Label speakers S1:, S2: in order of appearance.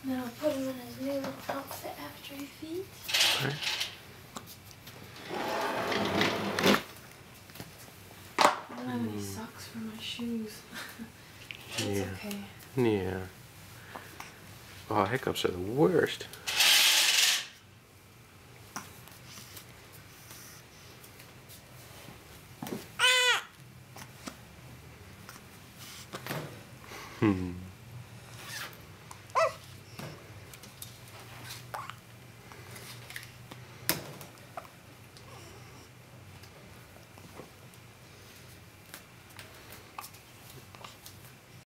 S1: Then I'll put him in his new little outfit after he feeds.
S2: Okay.
S1: I don't have any socks for my shoes. It's okay.
S2: Yeah. Oh, hiccups are the worst.